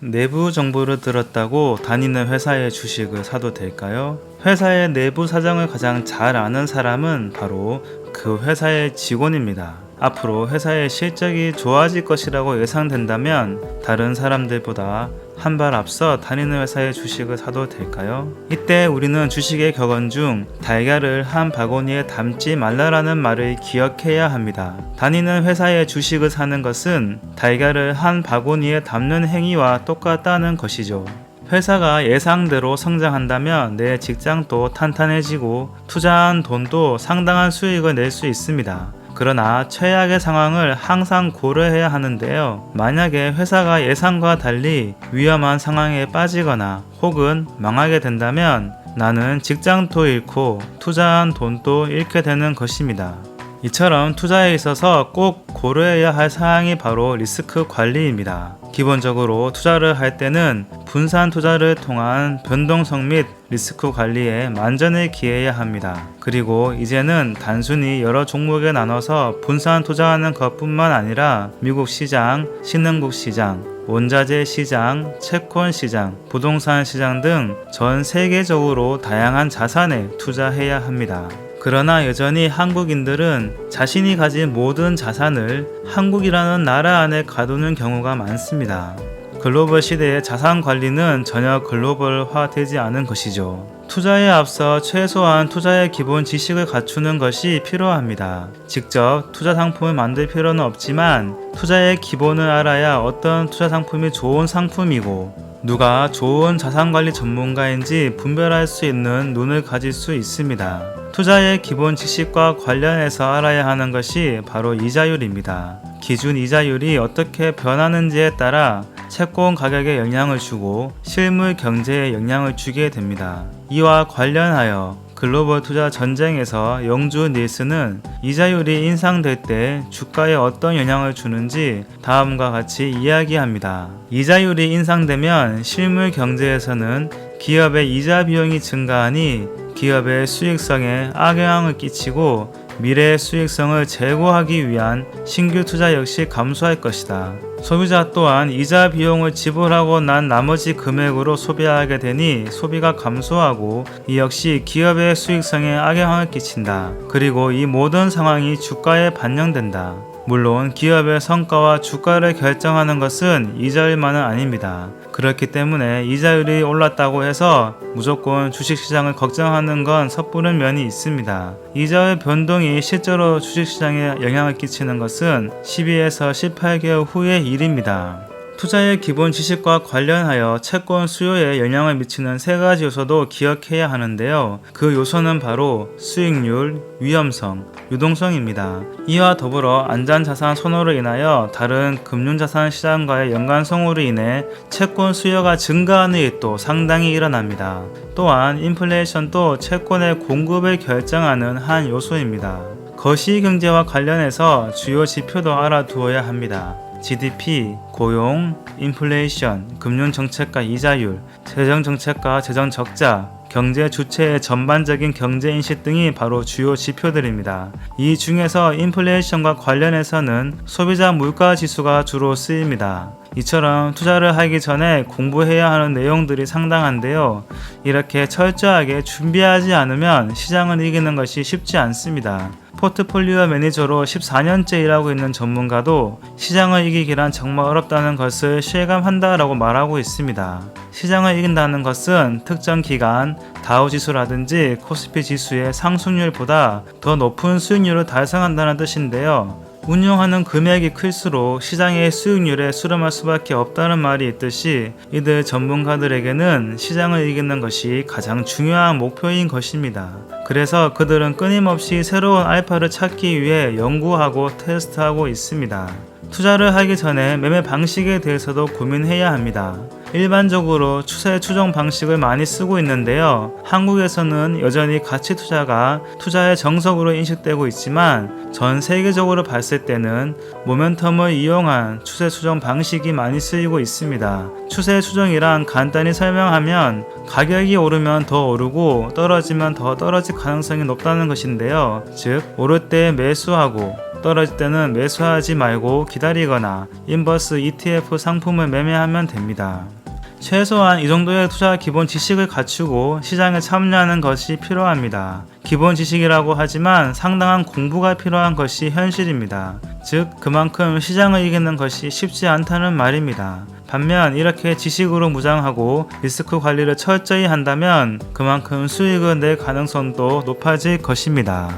내부 정보를 들었다고 다니는 회사의 주식을 사도 될까요? 회사의 내부 사정을 가장 잘 아는 사람은 바로 그 회사의 직원입니다. 앞으로 회사의 실적이 좋아질 것이라고 예상된다면 다른 사람들보다 한 발 앞서 다니는 회사의 주식을 사도 될까요? 이때 우리는 주식의 격언 중 달걀을 한 바구니에 담지 말라라는 말을 기억해야 합니다. 다니는 회사의 주식을 사는 것은 달걀을 한 바구니에 담는 행위와 똑같다는 것이죠. 회사가 예상대로 성장한다면 내 직장도 탄탄해지고 투자한 돈도 상당한 수익을 낼 수 있습니다. 그러나 최악의 상황을 항상 고려해야 하는데요. 만약에 회사가 예상과 달리 위험한 상황에 빠지거나 혹은 망하게 된다면 나는 직장도 잃고 투자한 돈도 잃게 되는 것입니다. 이처럼 투자에 있어서 꼭 고려해야 할 사항이 바로 리스크 관리입니다. 기본적으로 투자를 할 때는 분산 투자를 통한 변동성 및 리스크 관리에 만전을 기해야 합니다. 그리고 이제는 단순히 여러 종목에 나눠서 분산 투자하는 것뿐만 아니라 미국 시장, 신흥국 시장, 원자재 시장, 채권 시장, 부동산 시장 등 전 세계적으로 다양한 자산에 투자해야 합니다. 그러나 여전히 한국인들은 자신이 가진 모든 자산을 한국이라는 나라 안에 가두는 경우가 많습니다. 글로벌 시대의 자산 관리는 전혀 글로벌화 되지 않은 것이죠. 투자에 앞서 최소한 투자의 기본 지식을 갖추는 것이 필요합니다. 직접 투자 상품을 만들 필요는 없지만 투자의 기본을 알아야 어떤 투자 상품이 좋은 상품이고 누가 좋은 자산관리 전문가인지 분별할 수 있는 눈을 가질 수 있습니다. 투자의 기본 지식과 관련해서 알아야 하는 것이 바로 이자율입니다. 기준 이자율이 어떻게 변하는지에 따라 채권 가격에 영향을 주고 실물 경제에 영향을 주게 됩니다. 이와 관련하여 글로벌 투자 전쟁에서 영주 닐슨은 이자율이 인상될 때 주가에 어떤 영향을 주는지 다음과 같이 이야기합니다. 이자율이 인상되면 실물 경제에서는 기업의 이자 비용이 증가하니 기업의 수익성에 악영향을 끼치고 미래의 수익성을 제고하기 위한 신규 투자 역시 감소할 것이다. 소비자 또한 이자 비용을 지불하고 난 나머지 금액으로 소비하게 되니 소비가 감소하고 이 역시 기업의 수익성에 악영향을 끼친다. 그리고 이 모든 상황이 주가에 반영된다. 물론 기업의 성과와 주가를 결정하는 것은 이자율만은 아닙니다. 그렇기 때문에 이자율이 올랐다고 해서 무조건 주식시장을 걱정하는 건 섣부른 면이 있습니다. 이자율 변동이 실제로 주식시장에 영향을 끼치는 것은 12에서 18개월 후의 일입니다. 투자의 기본 지식과 관련하여 채권 수요에 영향을 미치는 세 가지 요소도 기억해야 하는데요. 그 요소는 바로 수익률, 위험성, 유동성입니다. 이와 더불어 안전자산 선호로 인하여 다른 금융자산 시장과의 연관성으로 인해 채권 수요가 증가하는 일도 상당히 일어납니다. 또한 인플레이션도 채권의 공급을 결정하는 한 요소입니다. 거시경제와 관련해서 주요 지표도 알아두어야 합니다. GDP, 고용, 인플레이션, 금융정책과 이자율, 재정정책과 재정적자, 경제 주체의 전반적인 경제인식 등이 바로 주요 지표들입니다. 이 중에서 인플레이션과 관련해서는 소비자 물가지수가 주로 쓰입니다. 이처럼 투자를 하기 전에 공부해야 하는 내용들이 상당한데요. 이렇게 철저하게 준비하지 않으면 시장을 이기는 것이 쉽지 않습니다. 포트폴리오 매니저로 14년째 일하고 있는 전문가도 시장을 이기기란 정말 어렵다는 것을 실감한다라고 말하고 있습니다. 시장을 이긴다는 것은 특정 기간 다우지수라든지 코스피 지수의 상승률보다 더 높은 수익률을 달성한다는 뜻인데요. 운용하는 금액이 클수록 시장의 수익률에 수렴할 수밖에 없다는 말이 있듯이 이들 전문가들에게는 시장을 이기는 것이 가장 중요한 목표인 것입니다. 그래서 그들은 끊임없이 새로운 알파를 찾기 위해 연구하고 테스트하고 있습니다. 투자를 하기 전에 매매 방식에 대해서도 고민해야 합니다. 일반적으로 추세 추종 방식을 많이 쓰고 있는데요. 한국에서는 여전히 가치 투자가 투자의 정석으로 인식되고 있지만 전 세계적으로 봤을 때는 모멘텀을 이용한 추세 추종 방식이 많이 쓰이고 있습니다. 추세 추종이란 간단히 설명하면 가격이 오르면 더 오르고 떨어지면 더 떨어질 가능성이 높다는 것인데요. 즉 오를 때 매수하고 떨어질 때는 매수하지 말고 기다리거나 인버스 ETF 상품을 매매하면 됩니다. 최소한 이 정도의 투자 기본 지식을 갖추고 시장에 참여하는 것이 필요합니다. 기본 지식이라고 하지만 상당한 공부가 필요한 것이 현실입니다. 즉, 그만큼 시장을 이기는 것이 쉽지 않다는 말입니다. 반면 이렇게 지식으로 무장하고 리스크 관리를 철저히 한다면 그만큼 수익을 낼 가능성도 높아질 것입니다.